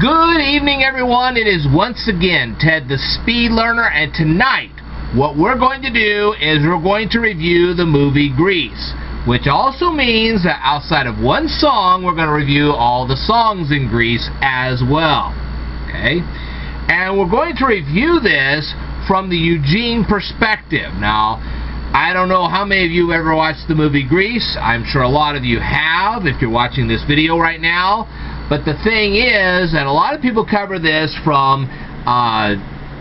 Good evening, everyone. It is once again Ted the Speed Learner, and tonight what we're going to do is we're going to review the movie Grease, which also means that outside of one song, we're going to review all the songs in Grease as well. Okay? And we're going to review this from the Eugene perspective. Now, I don't know how many of you have ever watched the movie Grease. I'm sure a lot of you have if you're watching this video right now. But the thing is that a lot of people cover this from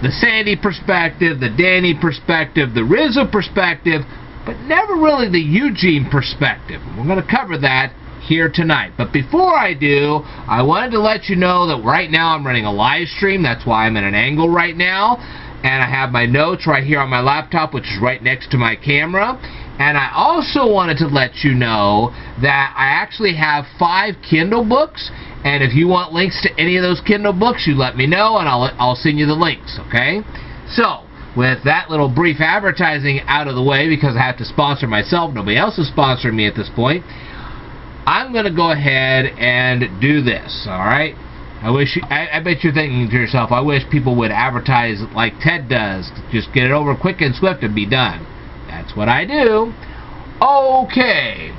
the Sandy perspective, the Danny perspective, the Rizzo perspective, but never really the Eugene perspective. We're going to cover that here tonight. But before I do, I wanted to let you know that right now I'm running a live stream. That's why I'm at an angle right now. And I have my notes right here on my laptop, which is right next to my camera. And I also wanted to let you know that I actually have 5 Kindle books. And if you want links to any of those Kindle books, you let me know, and I'll send you the links, okay? So, with that little brief advertising out of the way, because I have to sponsor myself, nobody else is sponsoring me at this point, I'm going to go ahead and do this, all right? I bet you're thinking to yourself, I wish people would advertise like Ted does. Just get it over quick and swift and be done. That's what I do. Okay.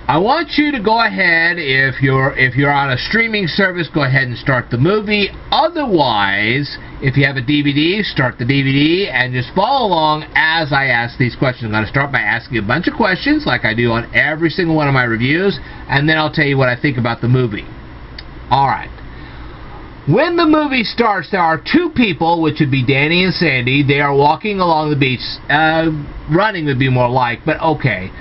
I want you to go ahead, if you're on a streaming service, go ahead and start the movie. Otherwise, if you have a DVD, start the DVD and just follow along as I ask these questions. I'm going to start by asking a bunch of questions like I do on every single one of my reviews, and then I'll tell you what I think about the movie. Alright. When the movie starts, there are 2 people, which would be Danny and Sandy. They are walking along the beach. Running would be more like, but okay.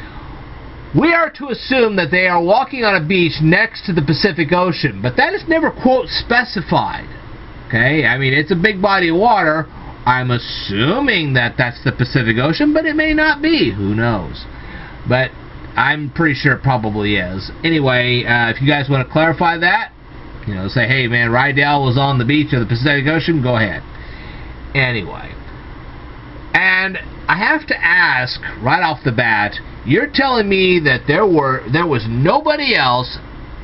We are to assume that they are walking on a beach next to the Pacific Ocean, but that is never, quote, specified. Okay? I mean, it's a big body of water. I'm assuming that that's the Pacific Ocean, but it may not be. Who knows? But I'm pretty sure it probably is. Anyway, if you guys want to clarify that, you know, say, hey, man, Rydell was on the beach of the Pacific Ocean, go ahead. Anyway. And I have to ask, right off the bat, you're telling me that there was nobody else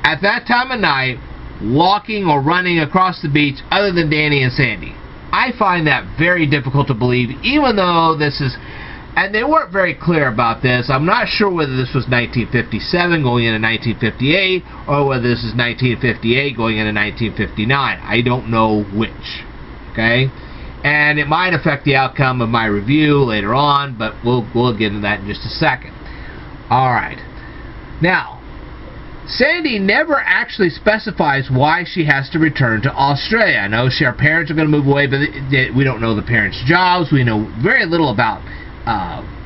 at that time of night walking or running across the beach other than Danny and Sandy. I find that very difficult to believe, even though this is, and they weren't very clear about this. I'm not sure whether this was 1957 going into 1958 or whether this is 1958 going into 1959. I don't know which. Okay? And it might affect the outcome of my review later on, but we'll get into that in just a second. Alright. Now, Sandy never actually specifies why she has to return to Australia. I know her parents are going to move away, but we don't know the parents' jobs. We know very little about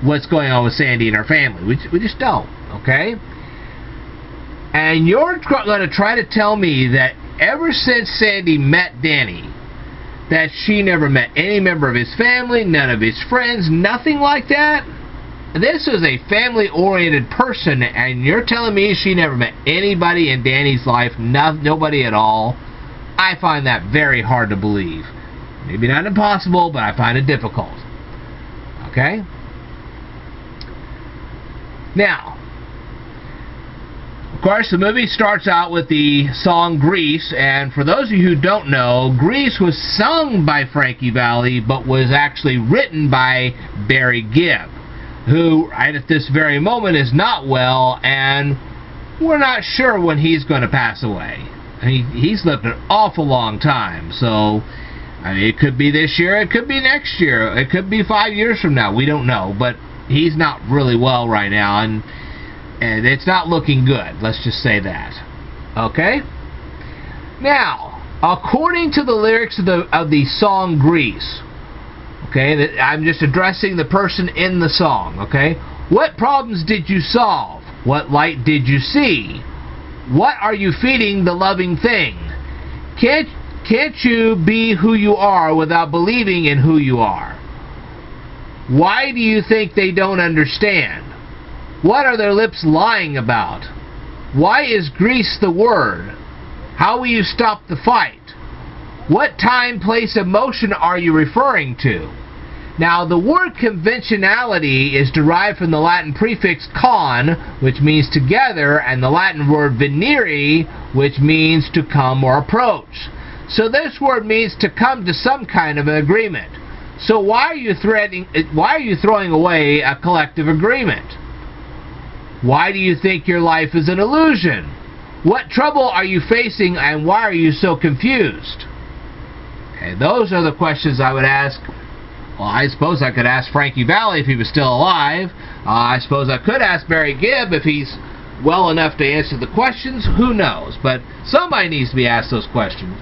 what's going on with Sandy and her family. We just don't, okay? And you're going to try to tell me that ever since Sandy met Danny, that she never met any member of his family, none of his friends, nothing like that? This is a family-oriented person, and you're telling me she never met anybody in Danny's life, nobody at all? I find that very hard to believe. Maybe not impossible, but I find it difficult. Okay? Now, of course, the movie starts out with the song Grease, and for those of you who don't know, Grease was sung by Frankie Valli, but was actually written by Barry Gibb, who, right at this very moment, is not well, and we're not sure when he's going to pass away. He's lived an awful long time, so I mean, it could be this year, it could be next year, it could be 5 years from now, we don't know, but he's not really well right now, and it's not looking good, let's just say that. Okay? Now, according to the lyrics of the song Grease, okay, I'm just addressing the person in the song, okay? What problems did you solve? What light did you see? What are you feeding the loving thing? Can't you be who you are without believing in who you are? Why do you think they don't understand? What are their lips lying about? Why is Grease the word? How will you stop the fight? What time, place, emotion are you referring to? Now, the word conventionality is derived from the Latin prefix con, which means together, and the Latin word venire, which means to come or approach. So this word means to come to some kind of an agreement. So why are you throwing away a collective agreement? Why do you think your life is an illusion? What trouble are you facing, and why are you so confused? Okay, those are the questions I would ask. Well, I suppose I could ask Frankie Valli if he was still alive. I suppose I could ask Barry Gibb if he's well enough to answer the questions. Who knows? But somebody needs to be asked those questions.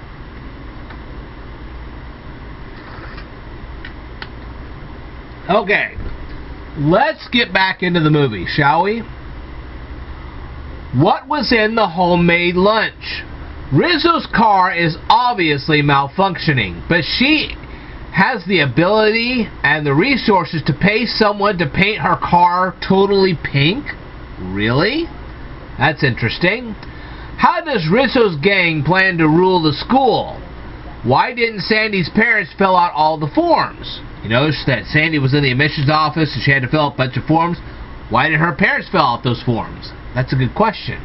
Okay, let's get back into the movie, shall we? What was in the homemade lunch? Rizzo's car is obviously malfunctioning, but she has the ability and the resources to pay someone to paint her car totally pink? Really? That's interesting. How does Rizzo's gang plan to rule the school? Why didn't Sandy's parents fill out all the forms? You notice that Sandy was in the admissions office and she had to fill out a bunch of forms. Why didn't her parents fill out those forms? That's a good question.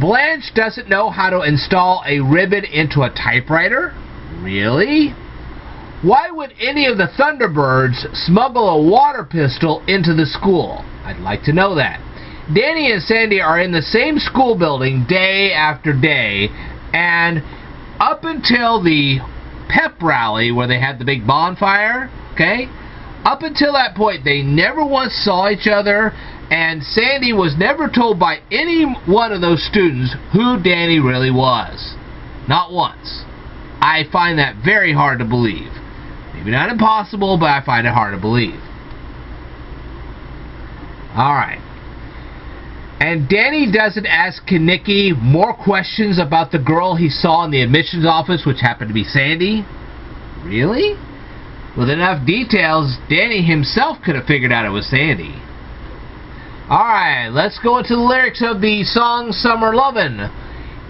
Blanche doesn't know how to install a ribbon into a typewriter? Really? Why would any of the Thunderbirds smuggle a water pistol into the school? I'd like to know that. Danny and Sandy are in the same school building day after day, and up until the pep rally where they had the big bonfire, okay, up until that point they never once saw each other, and Sandy was never told by any one of those students who Danny really was. Not once. I find that very hard to believe. Maybe not impossible, but I find it hard to believe. Alright. And Danny doesn't ask Kenickie more questions about the girl he saw in the admissions office, which happened to be Sandy? Really? With enough details, Danny himself could have figured out it was Sandy. Alright, let's go into the lyrics of the song Summer Lovin'.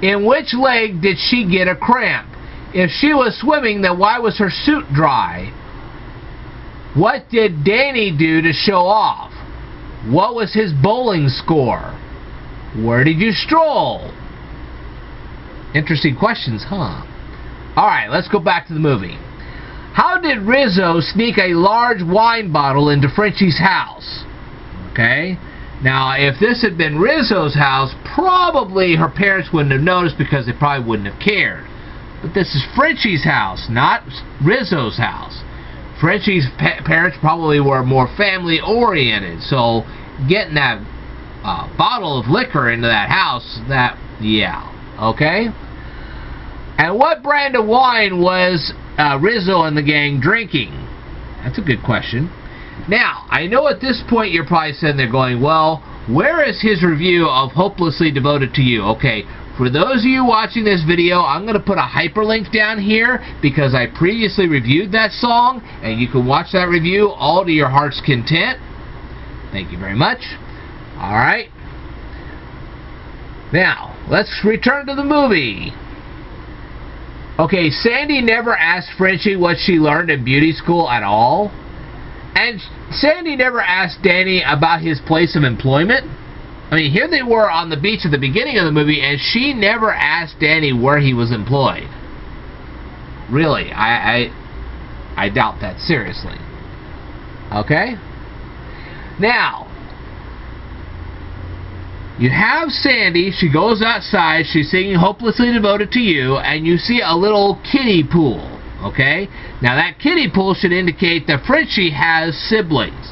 In which leg did she get a cramp? If she was swimming, then why was her suit dry? What did Danny do to show off? What was his bowling score? Where did you stroll? Interesting questions, huh? Alright, let's go back to the movie. How did Rizzo sneak a large wine bottle into Frenchie's house? Okay. Now, if this had been Rizzo's house, probably her parents wouldn't have noticed because they probably wouldn't have cared. But this is Frenchie's house, not Rizzo's house. Frenchie's parents probably were more family-oriented, so getting that bottle of liquor into that house, yeah, okay? And what brand of wine was Rizzo and the gang drinking? That's a good question. Now, I know at this point you're probably sitting there going, well, where is his review of Hopelessly Devoted to You? Okay, for those of you watching this video, I'm going to put a hyperlink down here because I previously reviewed that song, and you can watch that review all to your heart's content. Thank you very much. Alright. Now, let's return to the movie. Okay, Sandy never asked Frenchie what she learned in beauty school at all. And Sandy never asked Danny about his place of employment. I mean, here they were on the beach at the beginning of the movie, and she never asked Danny where he was employed. Really, I doubt that seriously. Okay? Now, you have Sandy, she goes outside, she's singing Hopelessly Devoted to You, and you see a little kiddie pool. Okay? Now that kiddie pool should indicate that Frenchie has siblings.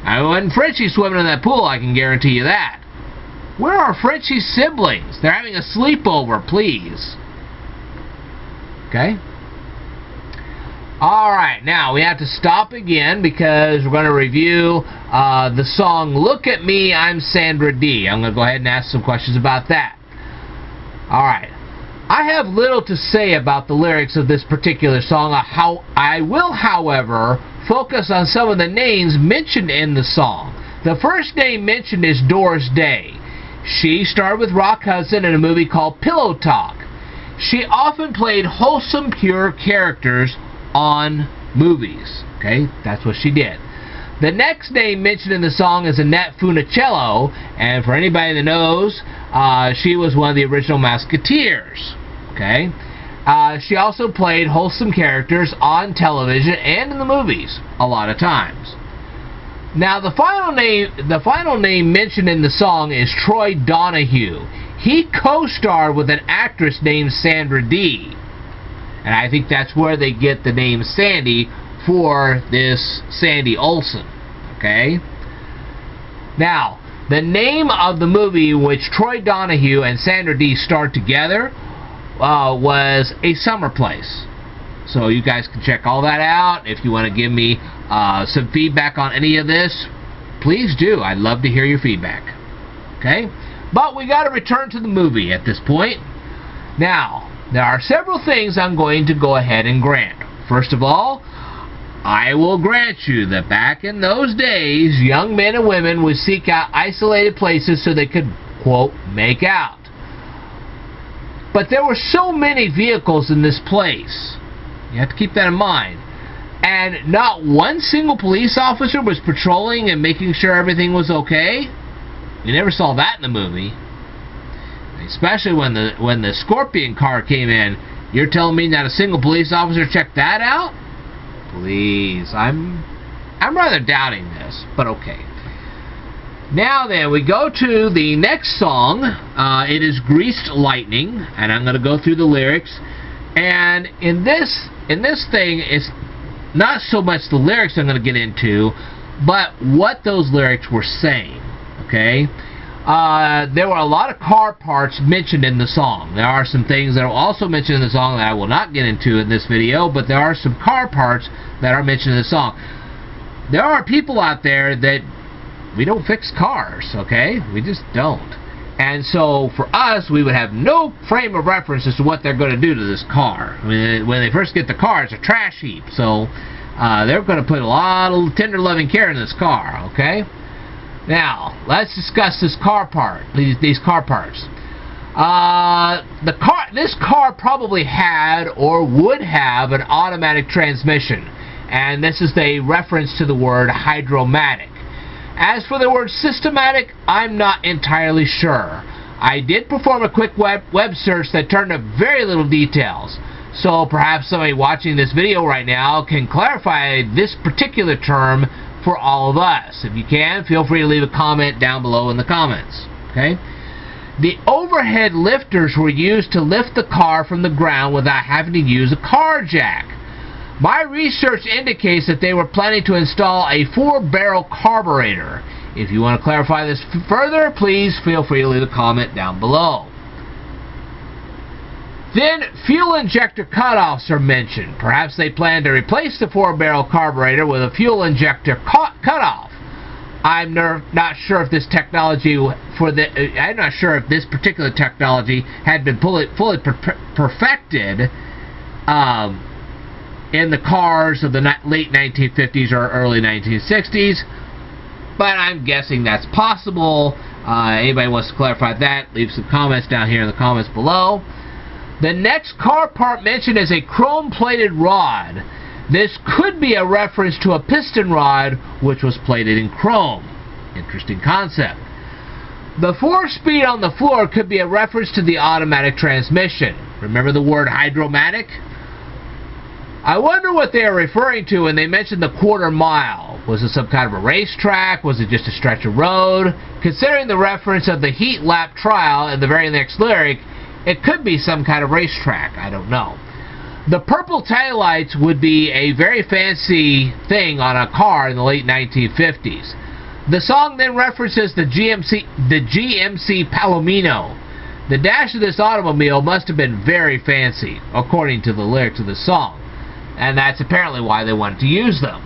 Now when Frenchie's swimming in that pool, I can guarantee you that. Where are Frenchie's siblings? They're having a sleepover, please. Okay? Alright, now we have to stop again because we're going to review the song Look at Me, I'm Sandra D. I'm going to go ahead and ask some questions about that. Alright. I have little to say about the lyrics of this particular song. I will, however, focus on some of the names mentioned in the song. The first name mentioned is Doris Day. She starred with Rock Hudson in a movie called Pillow Talk. She often played wholesome, pure characters on movies. Okay, that's what she did. The next name mentioned in the song is Annette Funicello, and for anybody that knows, she was one of the original Musketeers. Okay, she also played wholesome characters on television and in the movies a lot of times. Now, the final name mentioned in the song is Troy Donahue. He co-starred with an actress named Sandra Dee, and I think that's where they get the name Sandy for this Sandy Olsen. Okay? Now, the name of the movie in which Troy Donahue and Sandra Dee starred together was A Summer Place. So you guys can check all that out. If you want to give me some feedback on any of this, please do. I'd love to hear your feedback. Okay? But we got to return to the movie at this point. Now, there are several things I'm going to go ahead and grant. First of all, I will grant you that back in those days, young men and women would seek out isolated places so they could, quote, make out. But there were so many vehicles in this place. You have to keep that in mind. And not one single police officer was patrolling and making sure everything was okay. We never saw that in the movie. Especially when the Scorpion car came in. You're telling me not a single police officer checked that out? Please, I'm rather doubting this, but okay. Now then, we go to the next song. It is Greased Lightning, and I'm going to go through the lyrics. And in this thing, it's not so much the lyrics I'm going to get into, but what those lyrics were saying. Okay? There were a lot of car parts mentioned in the song. There are some things that are also mentioned in the song that I will not get into in this video, but there are some car parts that are mentioned in the song. There are people out there that we don't fix cars, okay? We just don't. And so for us, we would have no frame of reference as to what they're going to do to this car. I mean, when they first get the car, it's a trash heap. So they're going to put a lot of tender loving care in this car, okay? Now, let's discuss this car part. These car parts. This car probably had or would have an automatic transmission, and this is a reference to the word hydromatic. As for the word systematic, I'm not entirely sure. I did perform a quick web search that turned up very little details, so perhaps somebody watching this video right now can clarify this particular term for all of us. If you can, feel free to leave a comment down below in the comments. Okay? The overhead lifters were used to lift the car from the ground without having to use a car jack. My research indicates that they were planning to install a 4-barrel carburetor. If you want to clarify this further, please feel free to leave a comment down below. Then, fuel injector cutoffs are mentioned. Perhaps they plan to replace the 4-barrel carburetor with a fuel injector cutoff. I'm not sure if this technology I'm not sure if this particular technology had been fully perfected in the cars of the late 1950s or early 1960s, but I'm guessing that's possible. Anybody wants to clarify that, leave some comments down here in the comments below. The next car part mentioned is a chrome-plated rod. This could be a reference to a piston rod which was plated in chrome. Interesting concept. The 4-speed on the floor could be a reference to the automatic transmission. Remember the word hydromatic? I wonder what they are referring to when they mentioned the quarter mile. Was it some kind of a racetrack? Was it just a stretch of road? Considering the reference of the heat lap trial in the very next lyric, it could be some kind of racetrack. I don't know. The purple taillights would be a very fancy thing on a car in the late 1950s. The song then references the GMC Palomino. The dash of this automobile must have been very fancy, according to the lyrics of the song. And that's apparently why they wanted to use them.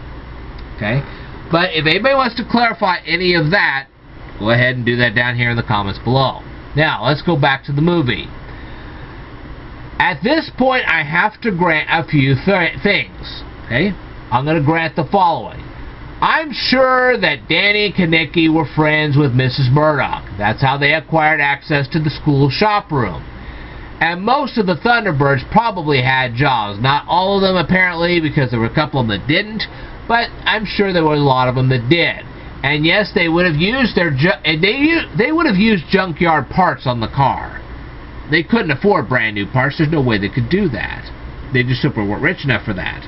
Okay? But if anybody wants to clarify any of that, go ahead and do that down here in the comments below. Now, let's go back to the movie. At this point, I have to grant a few things. Okay? I'm going to grant the following. I'm sure that Danny and Kanicki were friends with Mrs. Murdoch. That's how they acquired access to the school shop room. And most of the Thunderbirds probably had jobs. Not all of them, apparently, because there were a couple of them that didn't, but I'm sure there were a lot of them that did. And yes, they would have used they would have used junkyard parts on the car. They couldn't afford brand new parts. There's no way they could do that. They just simply weren't rich enough for that.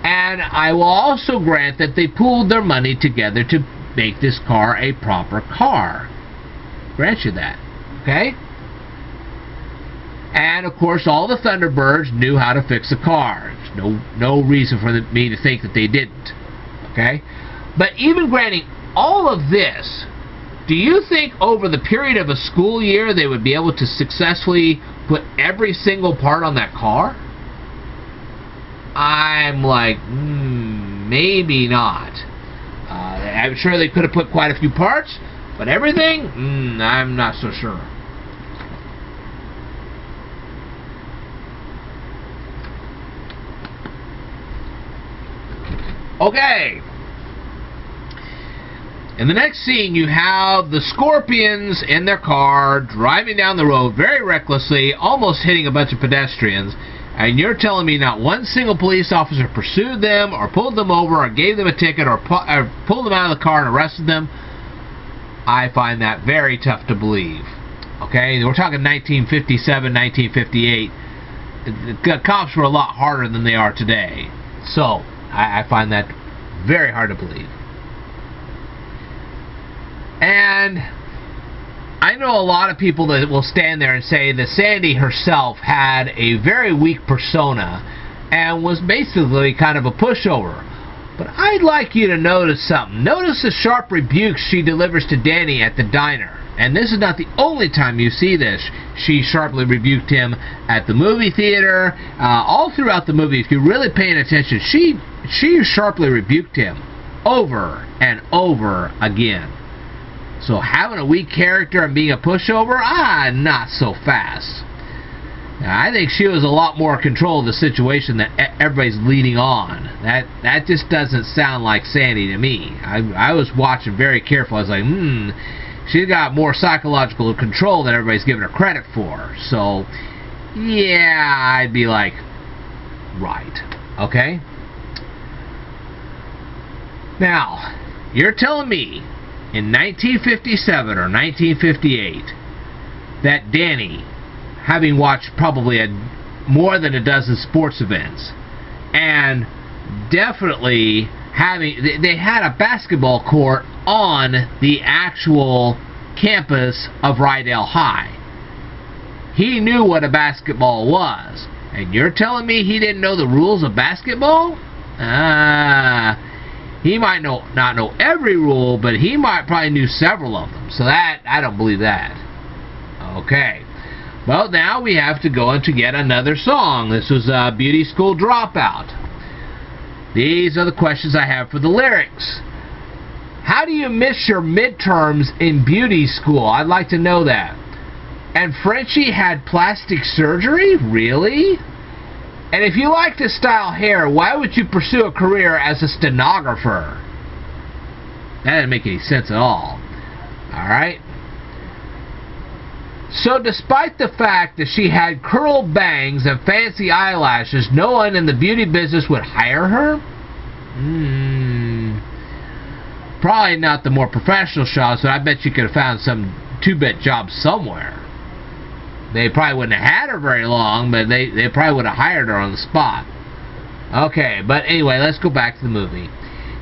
And I will also grant that they pooled their money together to make this car a proper car. Grant you that. Okay? And of course all the Thunderbirds knew how to fix a car. There's no reason for me to think that they didn't. Okay? But even granting all of this, do you think over the period of a school year they would be able to successfully put every single part on that car? I'm like, maybe not. I'm sure they could have put quite a few parts, but everything, I'm not so sure. Okay. In the next scene, you have the Scorpions in their car driving down the road very recklessly, almost hitting a bunch of pedestrians. And you're telling me not one single police officer pursued them or pulled them over or gave them a ticket or pulled them out of the car and arrested them? I find that very tough to believe. Okay, we're talking 1957, 1958. The cops were a lot harder than they are today. So, I find that very hard to believe. And I know a lot of people that will stand there and say that Sandy herself had a very weak persona and was basically kind of a pushover. But I'd like you to notice something. Notice the sharp rebukes she delivers to Danny at the diner. And this is not the only time you see this. She sharply rebuked him at the movie theater. All throughout the movie, if you're really paying attention, she sharply rebuked him over and over again. So having a weak character and being a pushover, not so fast. Now, I think she was a lot more in control of the situation that everybody's leading on. That just doesn't sound like Sandy to me. I was watching very carefully. I was like, she's got more psychological control than everybody's giving her credit for. So, yeah, I'd be like, right. Okay? Now, you're telling me in 1957 or 1958 that Danny, having watched probably more than a dozen sports events, and definitely they had a basketball court on the actual campus of Rydell High. He knew what a basketball was, and you're telling me he didn't know the rules of basketball? He might not know every rule, but he probably knew several of them. So I don't believe that. Okay. Well, now we have to go into yet another song. This was Beauty School Dropout. These are the questions I have for the lyrics. How do you miss your midterms in beauty school? I'd like to know that. And Frenchie had plastic surgery? Really? And if you like to style hair, why would you pursue a career as a stenographer? That didn't make any sense at all. Alright? So despite the fact that she had curled bangs and fancy eyelashes, no one in the beauty business would hire her? Probably not the more professional shops, but I bet you could have found some two-bit job somewhere. They probably wouldn't have had her very long, but they probably would have hired her on the spot. Okay, but anyway, let's go back to the movie.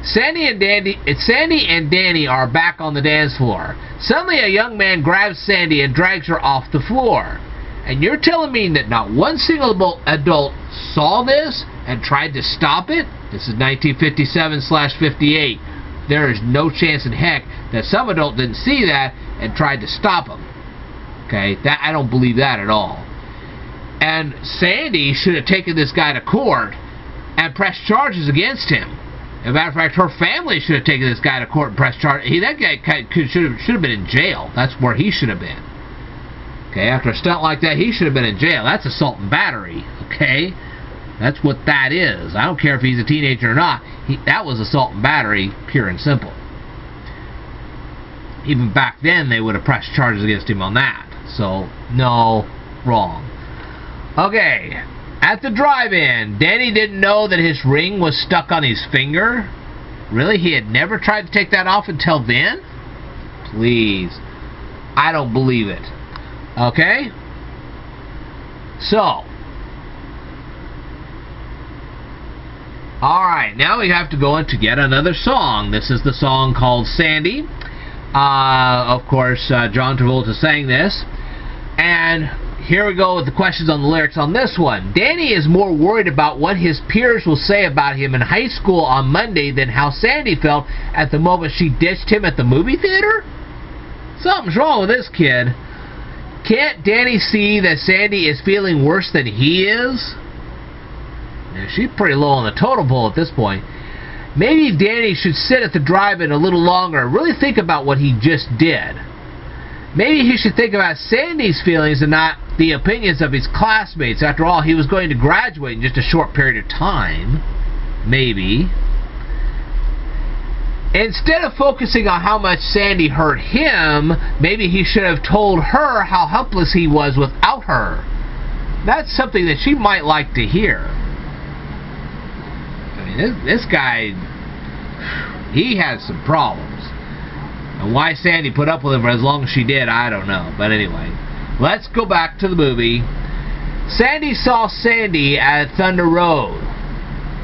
Sandy and Danny are back on the dance floor. Suddenly a young man grabs Sandy and drags her off the floor. And you're telling me that not one single adult saw this and tried to stop it? This is 1957/58. There is no chance in heck that some adult didn't see that and tried to stop him. Okay, I don't believe that at all. And Sandy should have taken this guy to court and pressed charges against him. As a matter of fact, her family should have taken this guy to court and pressed charges. That guy should have been in jail. That's where he should have been. Okay, after a stunt like that, he should have been in jail. That's assault and battery. Okay, that's what that is. I don't care if he's a teenager or not. That was assault and battery, pure and simple. Even back then, they would have pressed charges against him on that. So, no, wrong. Okay, at the drive-in, Danny didn't know that his ring was stuck on his finger. Really? He had never tried to take that off until then? Please. I don't believe it. Okay? So. Alright, now we have to go into yet another song. This is the song called Sandy. Of course, John Travolta sang this. And here we go with the questions on the lyrics on this one. Danny is more worried about what his peers will say about him in high school on Monday than how Sandy felt at the moment she ditched him at the movie theater? Something's wrong with this kid. Can't Danny see that Sandy is feeling worse than he is? Yeah, she's pretty low on the totem pole at this point. Maybe Danny should sit at the drive-in a little longer and really think about what he just did. Maybe he should think about Sandy's feelings and not the opinions of his classmates. After all, he was going to graduate in just a short period of time. Maybe. Instead of focusing on how much Sandy hurt him, maybe he should have told her how helpless he was without her. That's something that she might like to hear. I mean, this guy, he has some problems. And why Sandy put up with him for as long as she did, I don't know. But anyway, let's go back to the movie. Sandy saw Sandy at Thunder Road.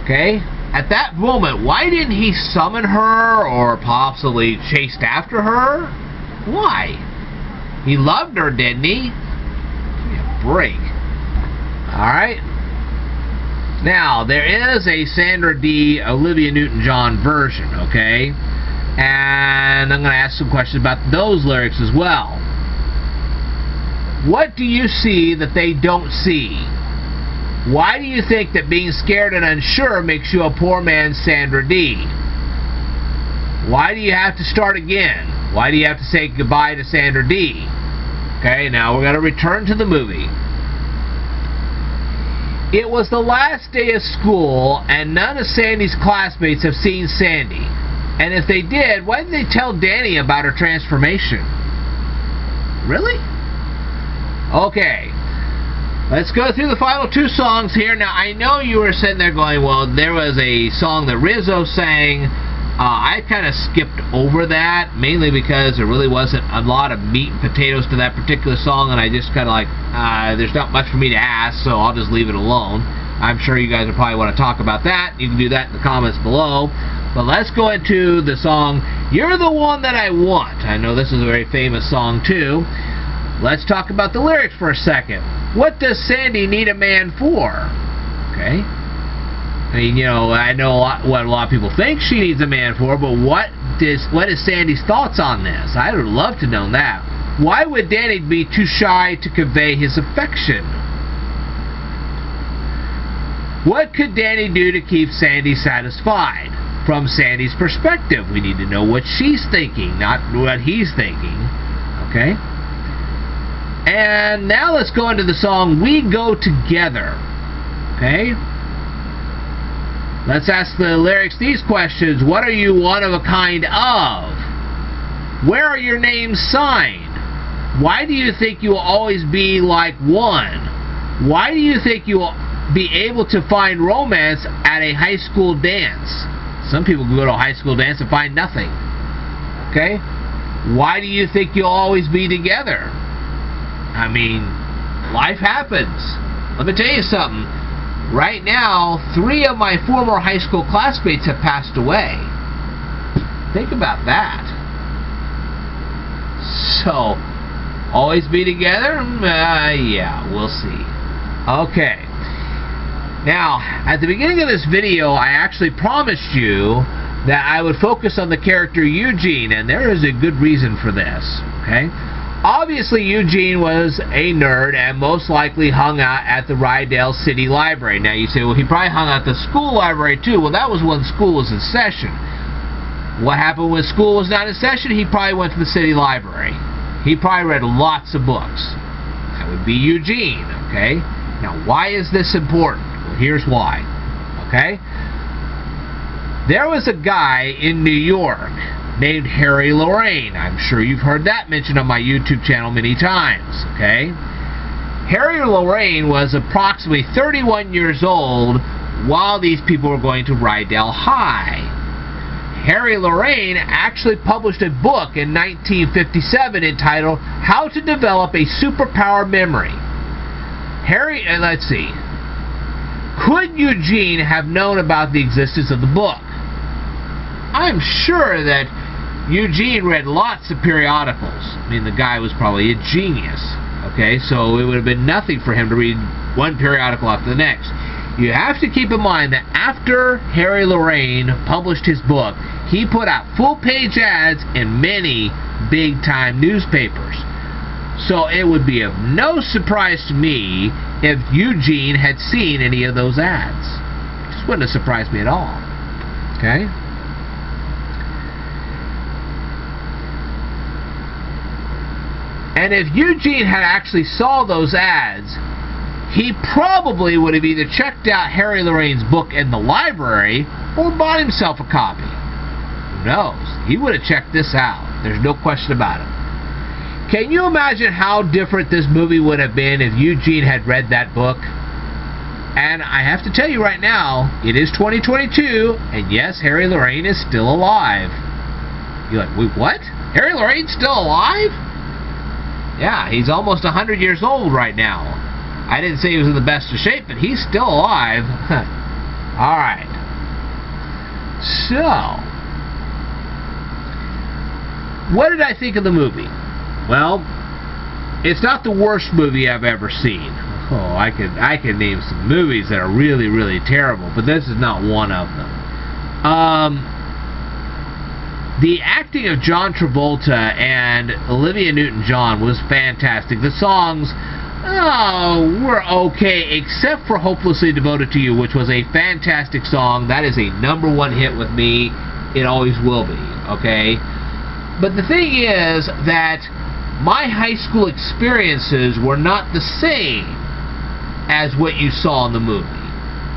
Okay? At that moment, why didn't he summon her or possibly chased after her? Why? He loved her, didn't he? Give me a break. Alright? Now, there is a Sandra Dee, Olivia Newton-John version, okay? And I'm going to ask some questions about those lyrics as well. What do you see that they don't see? Why do you think that being scared and unsure makes you a poor man's Sandra Dee? Why do you have to start again? Why do you have to say goodbye to Sandra Dee? Okay, now we're going to return to the movie. It was the last day of school, and none of Sandy's classmates have seen Sandy. And if they did, why didn't they tell Danny about her transformation? Really? Okay. Let's go through the final two songs here. Now, I know you were sitting there going, well, there was a song that Rizzo sang. I kind of skipped over that, mainly because there really wasn't a lot of meat and potatoes to that particular song, and I just kind of like, there's not much for me to ask, so I'll just leave it alone. I'm sure you guys will probably want to talk about that. You can do that in the comments below. But let's go into the song, You're the One That I Want. I know this is a very famous song, too. Let's talk about the lyrics for a second. What does Sandy need a man for? Okay. I mean, you know, I know what a lot of people think she needs a man for, but what is Sandy's thoughts on this? I would love to know that. Why would Danny be too shy to convey his affection? What could Danny do to keep Sandy satisfied? From Sandy's perspective, we need to know what she's thinking, not what he's thinking. Okay? And now let's go into the song We Go Together. Okay? Let's ask the lyrics these questions. What are you one of a kind of? Where are your names signed? Why do you think you will always be like one? Why do you think you will be able to find romance at a high school dance? Some people go to a high school dance and find nothing. Okay? Why do you think you'll always be together? I mean, life happens. Let me tell you something. Right now, 3 of my former high school classmates have passed away. Think about that. So, always be together? Yeah, we'll see. Okay. Now, at the beginning of this video, I actually promised you that I would focus on the character Eugene, and there is a good reason for this. Okay? Obviously, Eugene was a nerd and most likely hung out at the Rydell City Library. Now, you say, well, he probably hung out at the school library, too. Well, that was when school was in session. What happened when school was not in session? He probably went to the city library. He probably read lots of books. That would be Eugene, okay? Now, why is this important? Well, here's why, okay? There was a guy in New York named Harry Lorraine. I'm sure you've heard that mentioned on my YouTube channel many times, okay? Harry Lorraine was approximately 31 years old while these people were going to Rydell High. Harry Lorraine actually published a book in 1957 entitled How to Develop a Superpower Memory. Let's see. Could Eugene have known about the existence of the book? I'm sure that Eugene read lots of periodicals. I mean, the guy was probably a genius. Okay, so it would have been nothing for him to read one periodical after the next. You have to keep in mind that after Harry Lorraine published his book, he put out full-page ads in many big-time newspapers. So it would be of no surprise to me if Eugene had seen any of those ads. It just wouldn't have surprised me at all. Okay? And if Eugene had actually saw those ads, he probably would have either checked out Harry Lorraine's book in the library or bought himself a copy. Who knows? He would have checked this out. There's no question about it. Can you imagine how different this movie would have been if Eugene had read that book? And I have to tell you right now, it is 2022, and yes, Harry Lorraine is still alive. You're like, wait, what? Harry Lorraine's still alive? Yeah, he's almost 100 years old right now. I didn't say he was in the best of shape, but he's still alive. Alright. So, what did I think of the movie? Well, it's not the worst movie I've ever seen. Oh, I could name some movies that are really, really terrible, but this is not one of them. The acting of John Travolta and Olivia Newton-John was fantastic. The songs were okay, except for Hopelessly Devoted to You, which was a fantastic song. That is a #1 hit with me. It always will be, okay? But the thing is that my high school experiences were not the same as what you saw in the movie.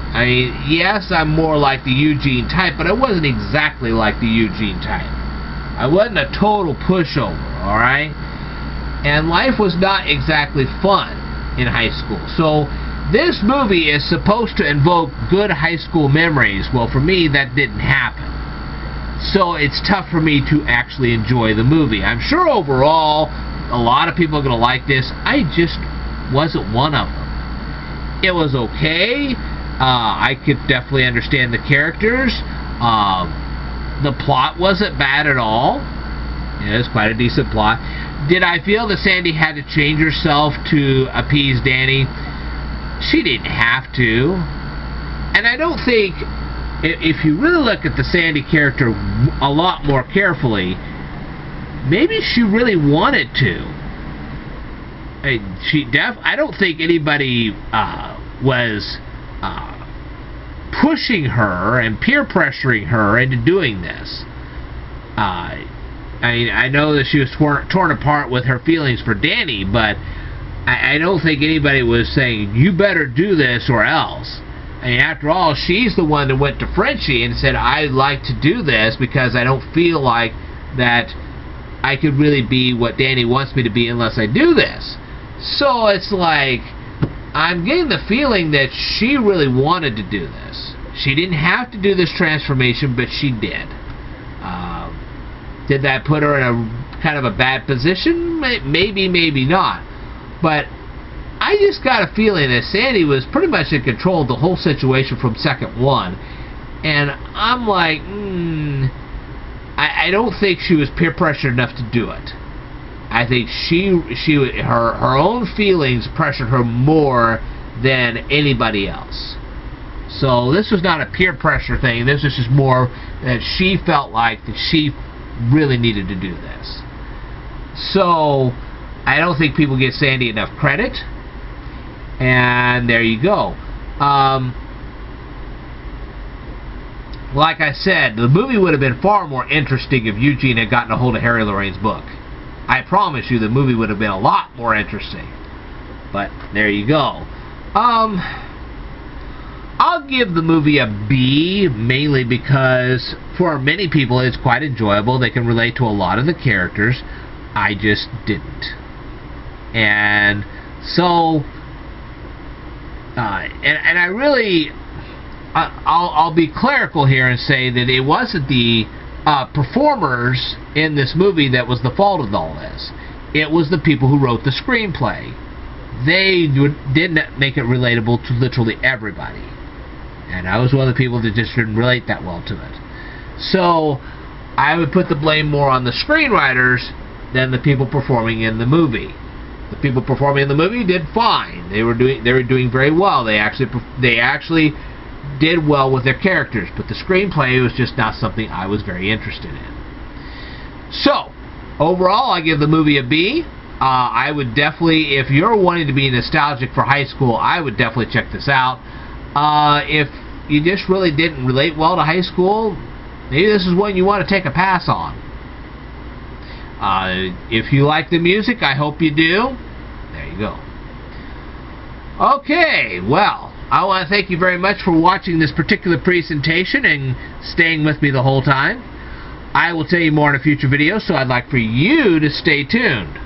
I mean, yes, I'm more like the Eugene type, but I wasn't exactly like the Eugene type. I wasn't a total pushover, alright? And life was not exactly fun in high school. So, this movie is supposed to invoke good high school memories. Well, for me, that didn't happen. So, it's tough for me to actually enjoy the movie. I'm sure overall, a lot of people are going to like this. I just wasn't one of them. It was okay. I could definitely understand the characters. The plot wasn't bad at all. It was quite a decent plot. Did I feel that Sandy had to change herself to appease Danny? She didn't have to. And I don't think, if you really look at the Sandy character a lot more carefully, maybe she really wanted to. I don't think anybody was pushing her and peer pressuring her into doing this. I know that she was torn apart with her feelings for Danny, but I don't think anybody was saying, you better do this or else. I mean, after all, she's the one that went to Frenchie and said, I'd like to do this because I don't feel like that I could really be what Danny wants me to be unless I do this. So it's like, I'm getting the feeling that she really wanted to do this. She didn't have to do this transformation, but she did. Did that put her in a kind of a bad position? Maybe, maybe not. But I just got a feeling that Sandy was pretty much in control of the whole situation from second one. And I'm like, I don't think she was peer pressured enough to do it. I think her own feelings pressured her more than anybody else. So this was not a peer pressure thing. This was just more that she felt like that she really needed to do this. So I don't think people give Sandy enough credit. And there you go. Like I said, the movie would have been far more interesting if Eugene had gotten a hold of Harry Lorraine's book. I promise you the movie would have been a lot more interesting. But there you go. I'll give the movie a B, mainly because for many people it's quite enjoyable. They can relate to a lot of the characters. I just didn't. And so And I really, I'll be clerical here and say that it wasn't the performers in this movie that was the fault of all this. It was the people who wrote the screenplay. They didn't make it relatable to literally everybody. And I was one of the people that just didn't relate that well to it. So I would put the blame more on the screenwriters than the people performing in the movie. The people performing in the movie did fine. They were doing very well. They actually did well with their characters, but the screenplay was just not something I was very interested in. So overall, I give the movie a B. I would definitely, if you're wanting to be nostalgic for high school, I would definitely check this out. If you just really didn't relate well to high school, maybe this is one you want to take a pass on. If you like the music, I hope you do. There you go. Okay, well, I want to thank you very much for watching this particular presentation and staying with me the whole time. I will tell you more in a future video, so I'd like for you to stay tuned.